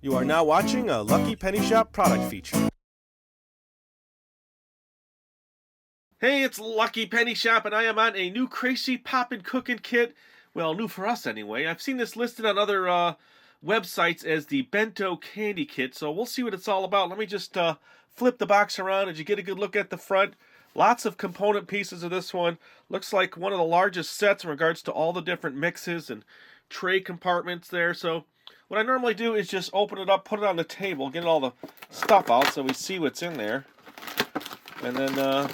You are now watching a Lucky Penny Shop product feature. Hey, it's Lucky Penny Shop, and I am on a new Kracie Popin Cookin kit. Well, new for us anyway. I've seen this listed on other websites as the Bento Candy Kit, so we'll see what it's all about. Let me just flip the box around. Did you get a good look at the front? Lots of component pieces of this one. Looks like one of the largest sets in regards to all the different mixes and tray compartments there. So what I normally do is just open it up, put it on the table, get all the stuff out so we see what's in there. And then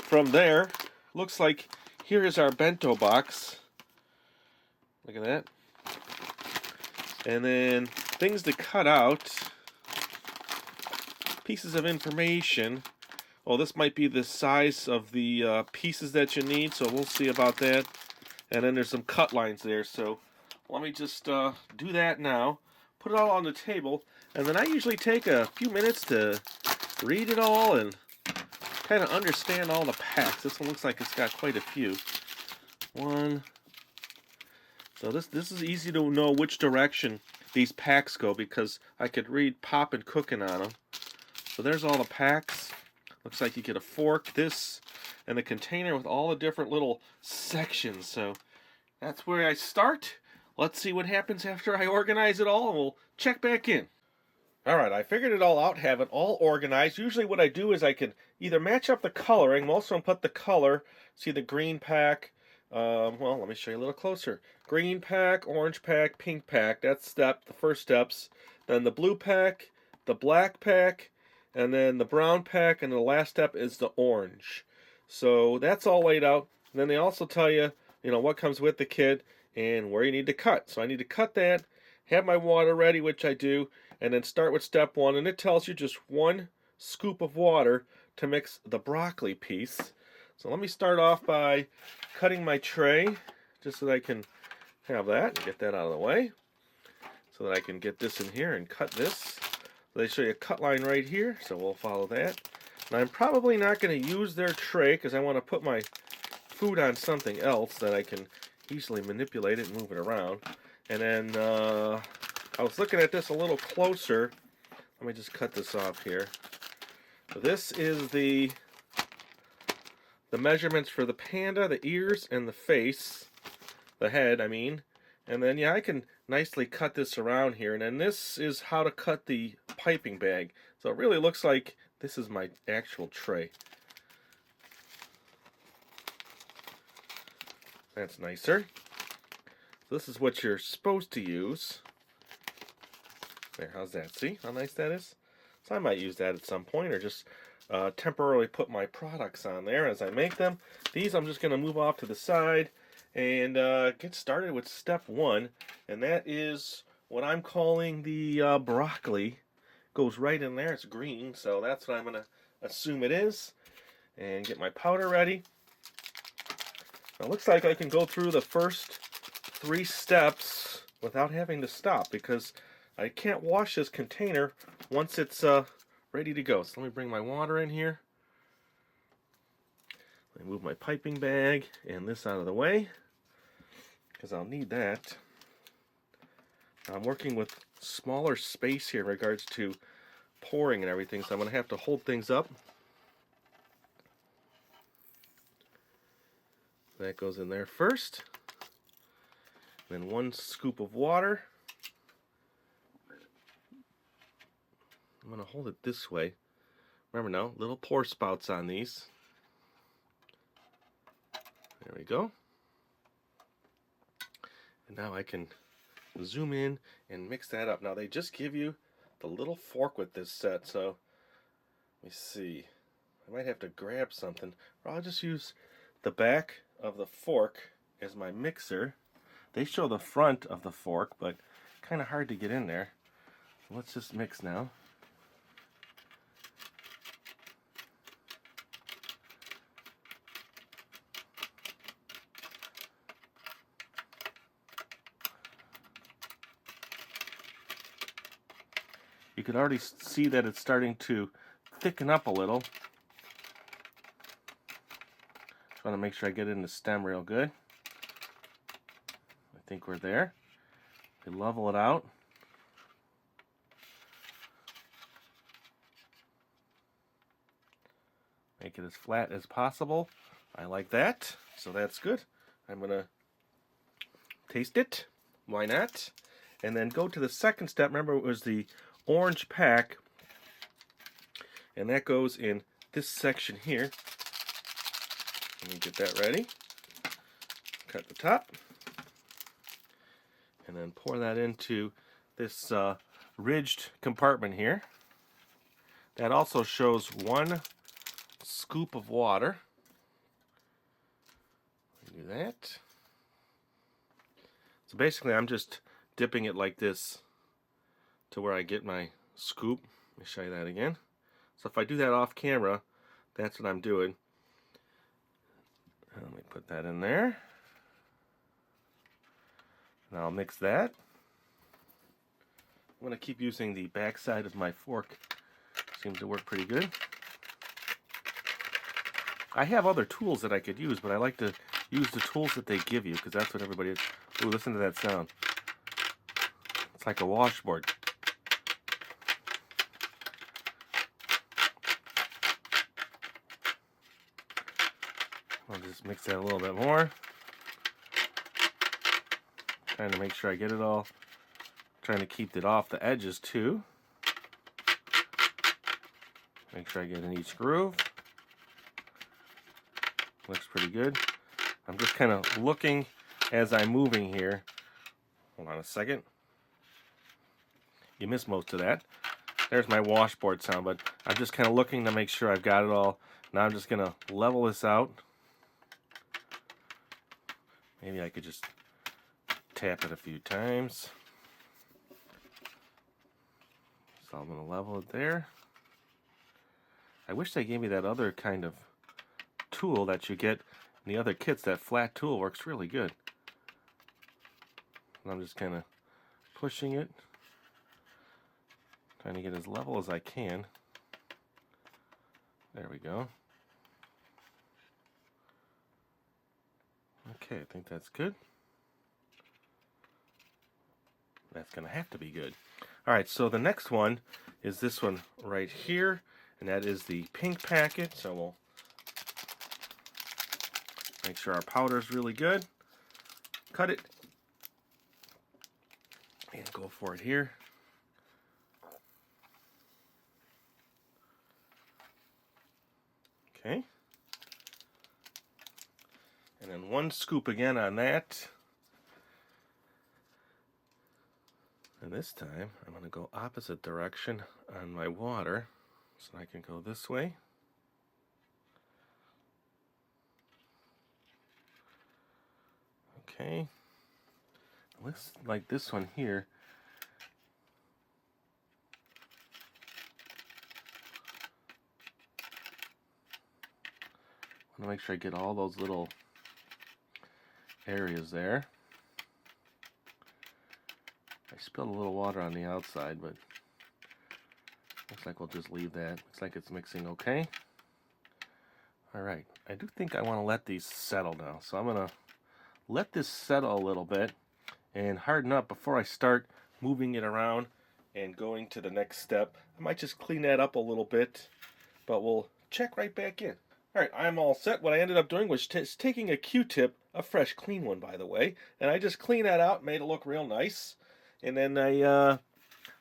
from there, looks like here is our bento box. Look at that. And then things to cut out. Pieces of information. Oh, this might be the size of the pieces that you need, so we'll see about that. And then there's some cut lines there, so let me just do that now. Put it all on the table, and then I usually take a few minutes to read it all and kind of understand all the packs. This one looks like it's got quite a few. One. So this is easy to know which direction these packs go because I could read Popin Cookin on them. So there's all the packs. Looks like you get a fork, this, and a container with all the different little sections. So that's where I start. Let's see what happens after I organize it all, and we'll check back in. Alright, I figured it all out, have it all organized. Usually what I do is I can either match up the coloring, most of them put the color, see the green pack, well, let me show you a little closer. Green pack, orange pack, pink pack, that's the first steps. Then the blue pack, the black pack, and then the brown pack, and the last step is the orange. So that's all laid out. And then they also tell you, what comes with the kit and where you need to cut. So I need to cut that, have my water ready, which I do, and then start with step one. And it tells you just 1 scoop of water to mix the broccoli piece. So let me start off by cutting my tray, just so that I can have that, get that out of the way, so that I can get this in here and cut this. They show you a cut line right here, so we'll follow that. And I'm probably not going to use their tray because I want to put my food on something else that I can easily manipulate it and move it around. And then I was looking at this a little closer. Let me just cut this off here. So this is the measurements for the panda, the ears, and the face. The head, I mean. And then, yeah, I can nicely cut this around here. And then this is how to cut the piping bag. So it really looks like this is my actual tray. That's nicer. So this is what you're supposed to use. There, how's that? See how nice that is? So I might use that at some point, or just temporarily put my products on there as I make them. These I'm just going to move off to the side and get started with step one, and that is what I'm calling the broccoli. Goes right in there. It's green, so that's what I'm going to assume it is. And get my powder ready. Now, it looks like I can go through the first 3 steps without having to stop because I can't wash this container once it's ready to go. So let me bring my water in here. Let me move my piping bag and this out of the way because I'll need that. I'm working with smaller space here in regards to pouring and everything, so I'm going to have to hold things up. That goes in there first. Then 1 scoop of water. I'm going to hold it this way. Remember now, little pour spouts on these. There we go. And now I can zoom in and mix that up. Now they just give you the little fork with this set, so let me see. I might have to grab something, or I'll just use the back of the fork as my mixer. They show the front of the fork, but kind of hard to get in there. So let's just mix now. You can already see that it's starting to thicken up a little. Just want to make sure I get in the stem real good. I think we're there. We level it out. Make it as flat as possible. I like that, so that's good. I'm gonna taste it. Why not? And then go to the second step. Remember, it was the orange pack, and that goes in this section here. Let me get that ready. Cut the top, and then pour that into this ridged compartment here. That also shows 1 scoop of water. Do that. So basically, I'm just dipping it like this to where I get my scoop. Let me show you that again. So if I do that off camera, that's what I'm doing. Let me put that in there. Now I'll mix that. I'm going to keep using the back side of my fork. Seems to work pretty good. I have other tools that I could use, but I like to use the tools that they give you, because that's what everybody is. Ooh, listen to that sound. It's like a washboard. I'll just mix that a little bit more. Trying to make sure I get it all. Trying to keep it off the edges too. Make sure I get in each groove. Looks pretty good. I'm just kind of looking as I'm moving here. Hold on a second. You missed most of that. There's my washboard sound, but I'm just kind of looking to make sure I've got it all. Now I'm just going to level this out. Maybe I could just tap it a few times. So I'm going to level it there. I wish they gave me that other kind of tool that you get in the other kits. That flat tool works really good. And I'm just kind of pushing it, trying to get as level as I can. There we go. Okay, I think that's good. That's going to have to be good. Alright, so the next one is this one right here, and that is the pink packet. So we'll make sure our powder is really good. Cut it. And go for it here. Okay. And then 1 scoop again on that. And this time, I'm going to go opposite direction on my water, so I can go this way. Okay. Looks like this one here. I want to make sure I get all those little areas there. I spilled a little water on the outside, but looks like we'll just leave that. Looks like it's mixing okay. Alright, I do think I want to let these settle now. So I'm going to let this settle a little bit and harden up before I start moving it around and going to the next step. I might just clean that up a little bit, but we'll check right back in. Alright, I'm all set. What I ended up doing was taking a Q-tip, a fresh clean one by the way, and I just cleaned that out, made it look real nice. And then I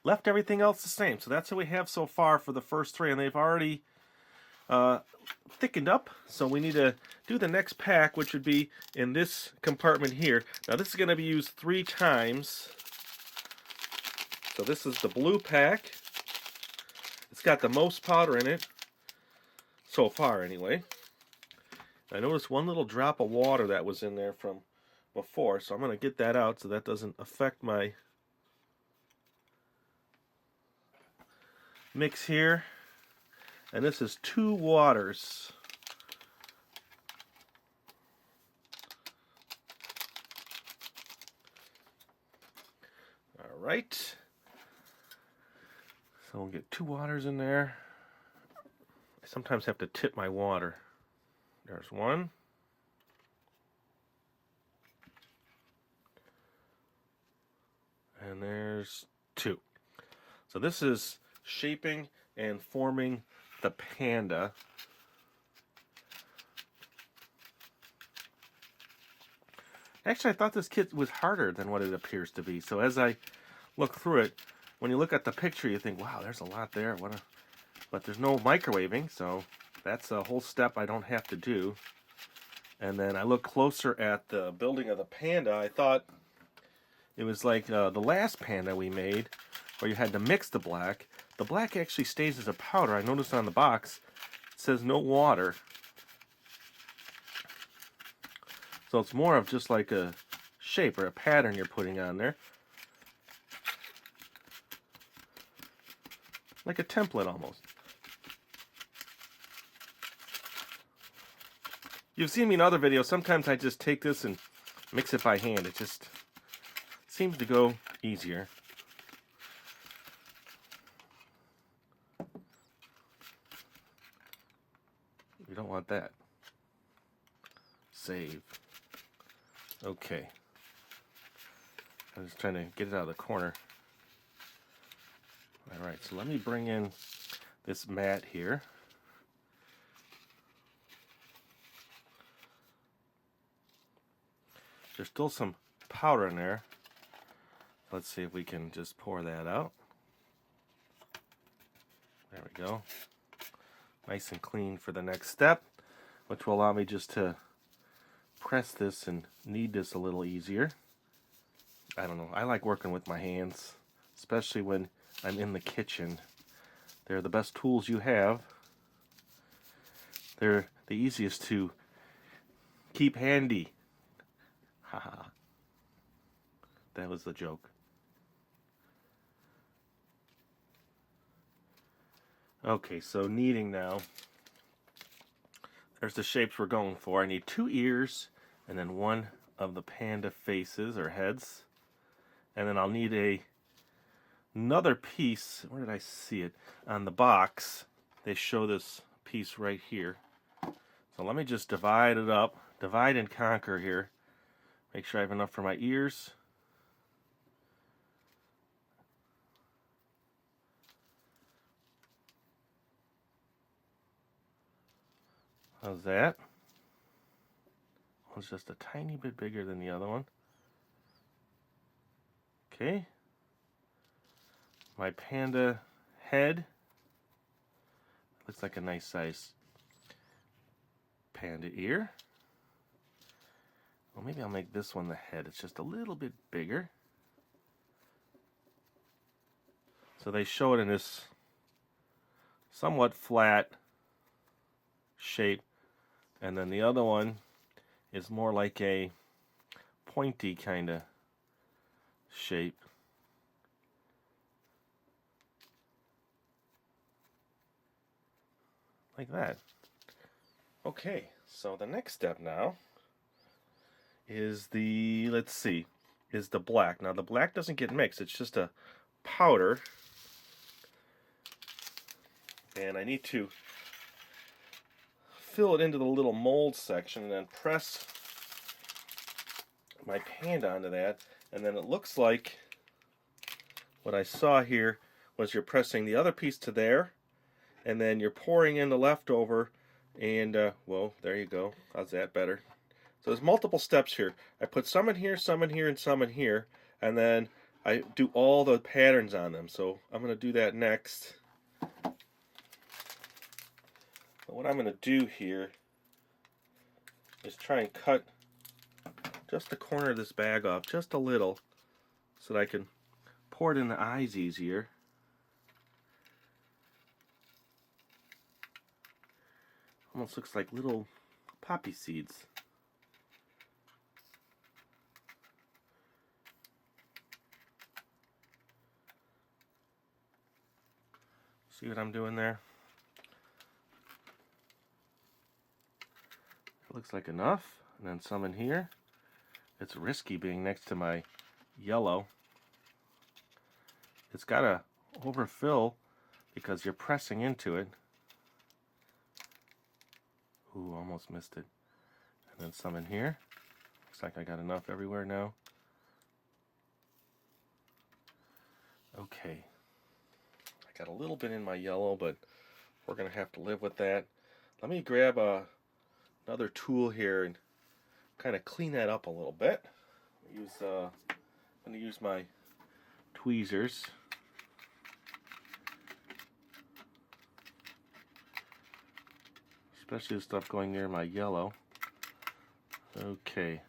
left everything else the same. So that's what we have so far for the first 3. And they've already thickened up. So we need to do the next pack, which would be in this compartment here. Now this is going to be used 3 times. So this is the blue pack. It's got the most powder in it. So far anyway. I noticed 1 little drop of water that was in there from before. So I'm going to get that out so that doesn't affect my mix here. And this is 2 waters. Alright. So we'll get 2 waters in there. I sometimes have to tip my water. There's 1. And there's 2. So this is shaping and forming the Panda. Actually, I thought this kit was harder than what it appears to be. So as I look through it, when you look at the picture, you think, wow, there's a lot there. But there's no microwaving, so that's a whole step I don't have to do. And then I look closer at the building of the Panda. I thought it was like the last Panda we made, where you had to mix the black. The black actually stays as a powder. I noticed on the box it says no water. So it's more of just like a shape or a pattern you're putting on there. Like a template almost. You've seen me in other videos. Sometimes I just take this and mix it by hand. It just seems to go easier. You don't want that. Save. Okay. I'm just trying to get it out of the corner. Alright, so let me bring in this mat here. There's still some powder in there. Let's see if we can just pour that out. There we go. Nice and clean for the next step, which will allow me just to press this and knead this a little easier. I don't know. I like working with my hands, especially when I'm in the kitchen. They're the best tools you have. They're the easiest to keep handy. Haha. That was the joke. Okay, so kneading now. There's the shapes we're going for. I need 2 ears and then one of the panda faces or heads. And then I'll need another piece. Where did I see it? On the box, they show this piece right here. So let me just divide it up. Divide and conquer here. Make sure I have enough for my ears. How's that? One's just a tiny bit bigger than the other one. Okay. My panda head. Looks like a nice size panda ear. Well, maybe I'll make this one the head. It's just a little bit bigger. So they show it in this somewhat flat shape. And then the other one is more like a pointy kind of shape. Like that. Okay, so the next step now is the, let's see, is the black. Now the black doesn't get mixed, it's just a powder. And I need to fill it into the little mold section and then press my Panda onto that. And then it looks like what I saw here was you're pressing the other piece to there, and then you're pouring in the leftover, and well, there you go. How's that better? So there's multiple steps here. I put some in here, some in here, and some in here, and then I do all the patterns on them. So I'm going to do that next. But what I'm going to do here is try and cut just the corner of this bag off, just a little, so that I can pour it in the eyes easier. Almost looks like little poppy seeds. See what I'm doing there? It looks like enough. And then some in here. It's risky being next to my yellow. It's got to overfill because you're pressing into it. Ooh, almost missed it. And then some in here. Looks like I got enough everywhere now. Okay. I got a little bit in my yellow, but we're going to have to live with that. Let me grab another tool here and kind of clean that up a little bit. I'm going to use my tweezers. Especially the stuff going near my yellow. Okay.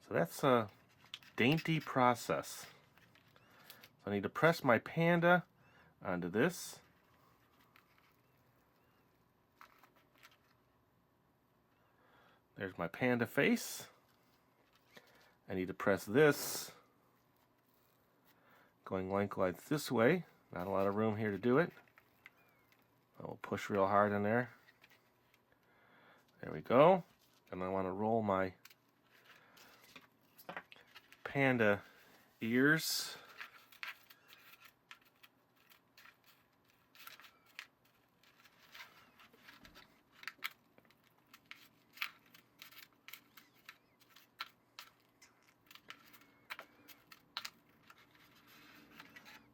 So that's a dainty process. So I need to press my Panda onto this. There's my Panda face. I need to press this, going lengthwise this way. Not a lot of room here to do it. I'll push real hard in there. There we go. And I want to roll my Panda ears.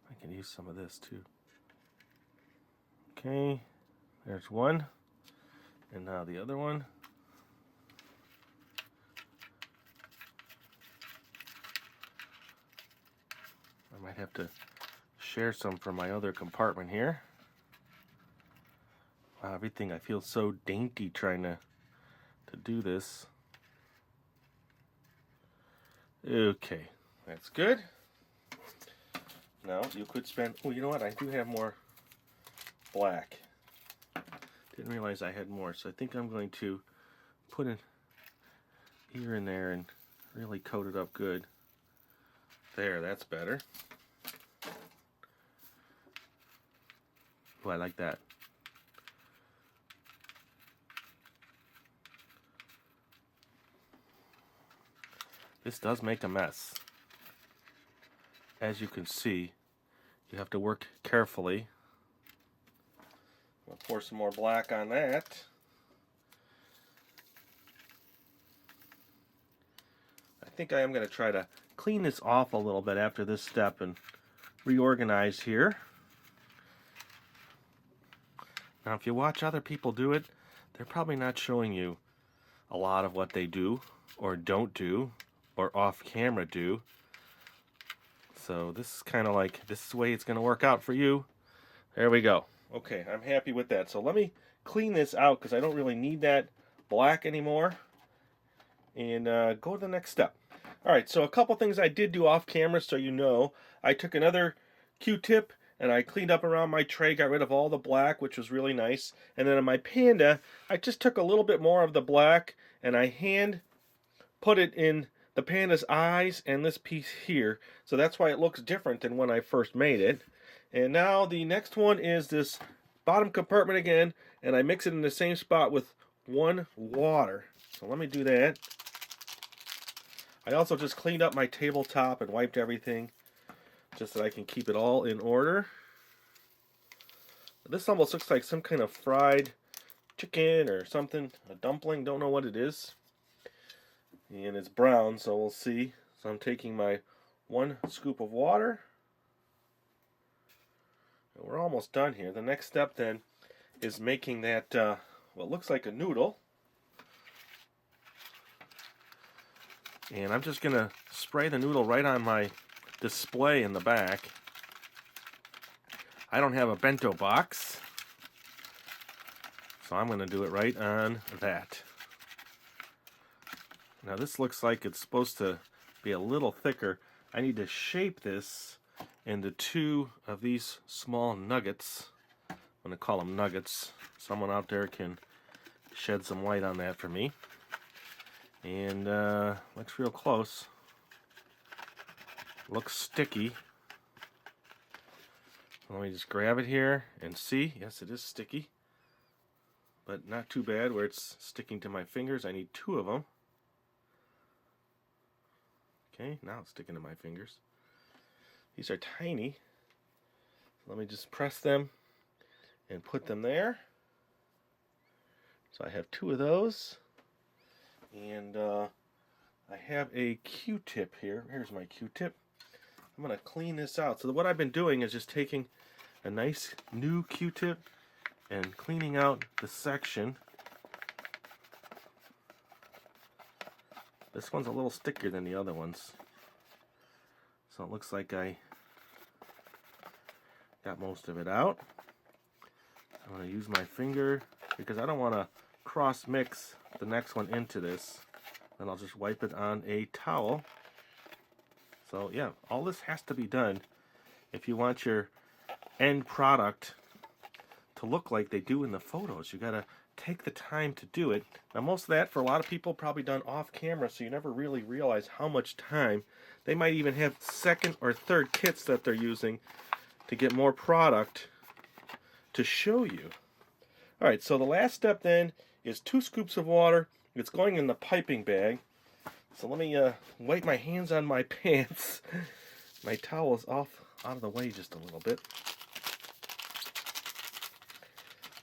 I can use some of this too. Okay, there's one. And now the other one. I might have to share some from my other compartment here. Wow, everything, I feel so dainty trying to do this. Okay, that's good. Now you could spend, oh, you know what, I do have more black. Didn't realize I had more, so I think I'm going to put an ear in there and really coat it up good. There, that's better. Oh, I like that. This does make a mess. As you can see, you have to work carefully. I'll pour some more black on that. I think I am going to try to clean this off a little bit after this step and reorganize here. Now, if you watch other people do it, they're probably not showing you a lot of what they do or don't do or off camera do. So this is kind of like, this is the way it's going to work out for you. There we go. Okay, I'm happy with that. So let me clean this out because I don't really need that black anymore. And go to the next step. Alright, so a couple things I did do off camera so you know. I took another Q-tip and I cleaned up around my tray, got rid of all the black, which was really nice. And then on my Panda, I just took a little bit more of the black and I hand put it in the Panda's eyes and this piece here. So that's why it looks different than when I first made it. And now the next one is this bottom compartment again, and I mix it in the same spot with 1 water. So let me do that. I also just cleaned up my tabletop and wiped everything just so I can keep it all in order. This almost looks like some kind of fried chicken or something, a dumpling, don't know what it is. And it's brown, so we'll see. So I'm taking my 1 scoop of water. And we're almost done here. The next step then is making that what looks like a noodle. And I'm just going to spray the noodle right on my display in the back. I don't have a bento box, so I'm going to do it right on that. Now this looks like it's supposed to be a little thicker. I need to shape this into 2 of these small nuggets. I'm going to call them nuggets. Someone out there can shed some light on that for me. And looks real close. Looks sticky. Let me just grab it here and see. Yes, it is sticky. But not too bad where it's sticking to my fingers. I need 2 of them. Okay, now it's sticking to my fingers. These are tiny. Let me just press them and put them there. So I have 2 of those. And I have a Q-tip here. Here's my Q-tip. I'm going to clean this out. So what I've been doing is just taking a nice new Q-tip and cleaning out the section. This one's a little stickier than the other ones. So it looks like I got most of it out. I'm going to use my finger because I don't want to cross mix the next one into this. Then I'll just wipe it on a towel. So yeah, all this has to be done if you want your end product to look like they do in the photos. You got to take the time to do it. Now most of that for a lot of people probably done off camera, so you never really realize how much time. They might even have second or third kits that they're using to get more product to show you. Alright, so the last step then is 2 scoops of water. It's going in the piping bag. So let me wipe my hands on my pants. My towel is out of the way just a little bit.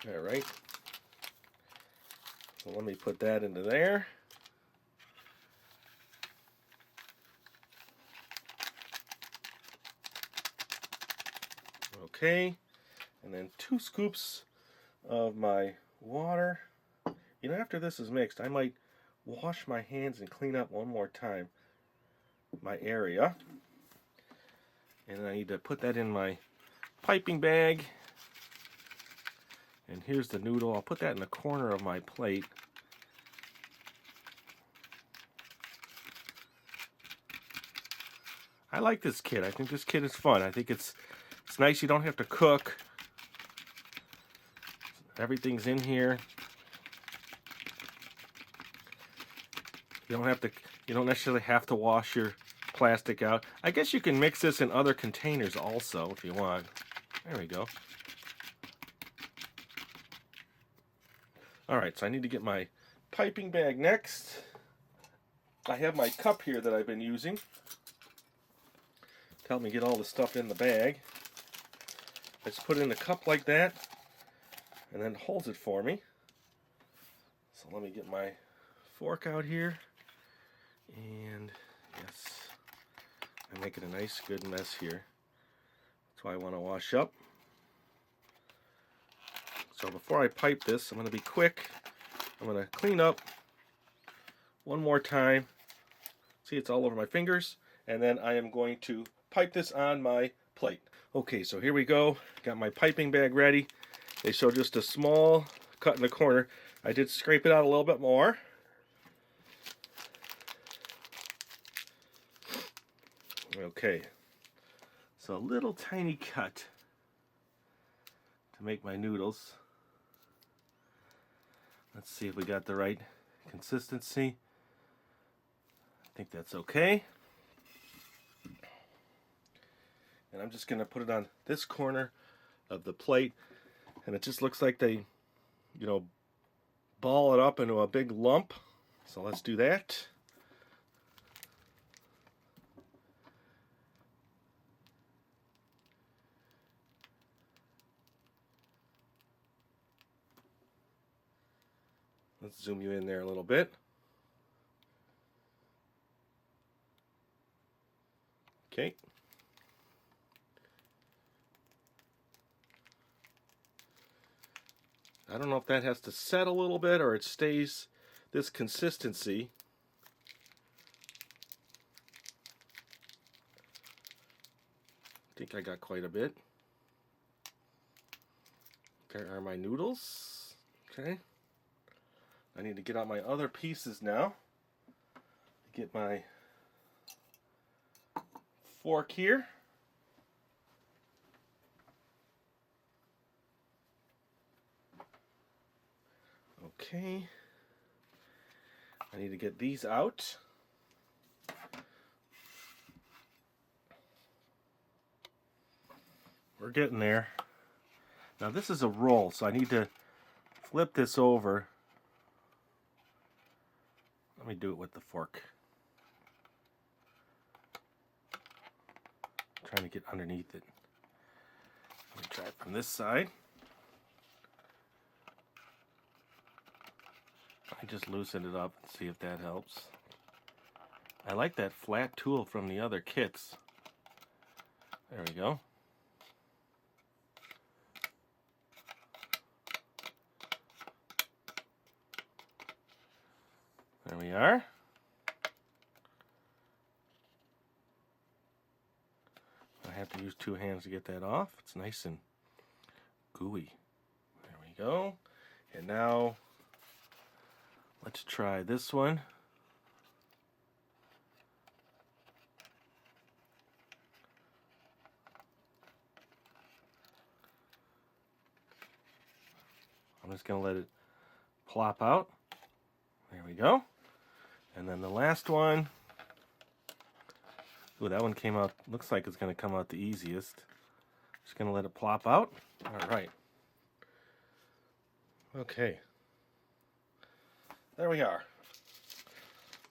Alright. So let me put that into there. Okay. And then 2 scoops of my water. You know, after this is mixed, I might wash my hands and clean up one more time my area. And then I need to put that in my piping bag. And here's the noodle. I'll put that in the corner of my plate. I like this kit. I think this kit is fun. I think it's nice. You don't have to cook. Everything's in here. You don't necessarily have to wash your plastic out. I guess you can mix this in other containers also if you want. There we go. Alright, so I need to get my piping bag next. I have my cup here that I've been using to help me get all the stuff in the bag. I just put it in a cup like that and then holds it for me. So let me get my fork out here. And yes, I'm making a nice good mess here. That's why I want to wash up. So before I pipe this, I'm going to be quick. I'm going to clean up one more time. See, it's all over my fingers. And then I am going to pipe this on my plate. Okay, so here we go. Got my piping bag ready. They show just a small cut in the corner. I did scrape it out a little bit more. Okay, so a little tiny cut to make my noodles. Let's see if we got the right consistency. I think that's okay. And I'm just going to put it on this corner of the plate. And it just looks like they, you know, ball it up into a big lump. So let's do that. Let's zoom you in there a little bit. Okay. I don't know if that has to set a little bit or it stays this consistency. I think I got quite a bit. There are my noodles. Okay. I need to get out my other pieces now. Get my fork here. Okay. I need to get these out. We're getting there. Now this is a roll, so I need to flip this over. Let me do it with the fork. I'm trying to get underneath it. Let me try it from this side. I just loosen it up and see if that helps. I like that flat tool from the other kits. There we go. There we are. have to use 2 hands to get that off. It's nice and gooey. There we go. And now let's try this one. I'm just going to let it plop out. There we go. And then the last one. Ooh, that one came out, looks like it's going to come out the easiest. Just going to let it plop out. All right. Okay. There we are.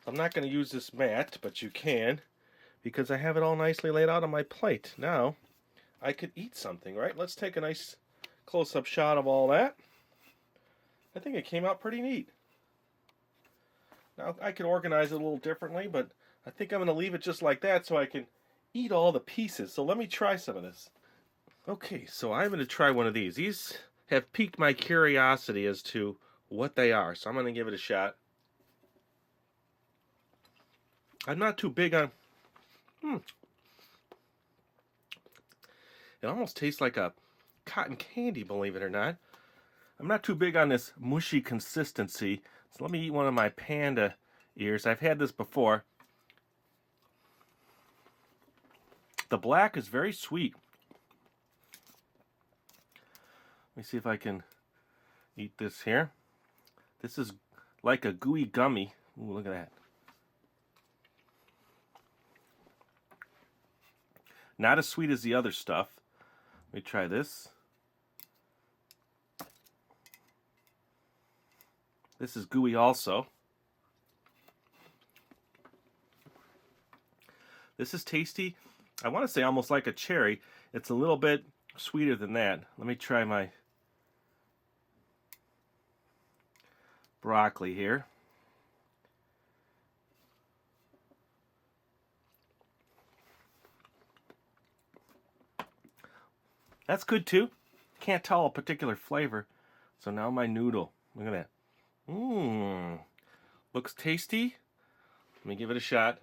I'm not going to use this mat, but you can, because I have it all nicely laid out on my plate. Now, I could eat something, right? Let's take a nice close-up shot of all that. I think it came out pretty neat. Now, I could organize it a little differently, but I think I'm going to leave it just like that so I can eat all the pieces. So let me try some of this. Okay, so I'm going to try one of these. These have piqued my curiosity as to what they are, so I'm going to give it a shot. I'm not too big on... It almost tastes like a cotton candy, believe it or not. I'm not too big on this mushy consistency, so let me eat one of my Panda ears. I've had this before. The black is very sweet. Let me see if I can eat this here. This is like a gooey gummy. Ooh, look at that. Not as sweet as the other stuff. Let me try this. This is gooey also. This is tasty. I want to say almost like a cherry. It's a little bit sweeter than that. Let me try my broccoli here. That's good too. Can't tell a particular flavor. So now my noodle. Look at that. Looks tasty. Let me give it a shot.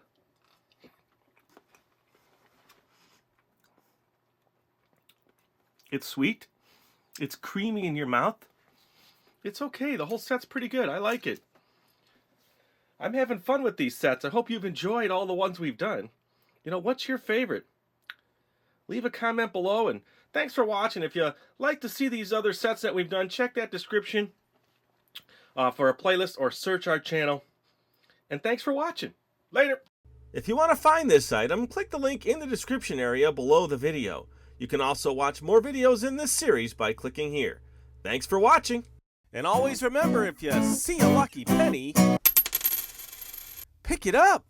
It's sweet. It's creamy in your mouth. It's okay. The whole set's pretty good. I like it. I'm having fun with these sets. I hope you've enjoyed all the ones we've done. You know, what's your favorite? Leave a comment below, and thanks for watching. If you like to see these other sets that we've done, check that description for a playlist or search our channel. And thanks for watching. Later. If you want to find this item, click the link in the description area below the video. You can also watch more videos in this series by clicking here. Thanks for watching. And always remember, if you see a lucky penny, pick it up.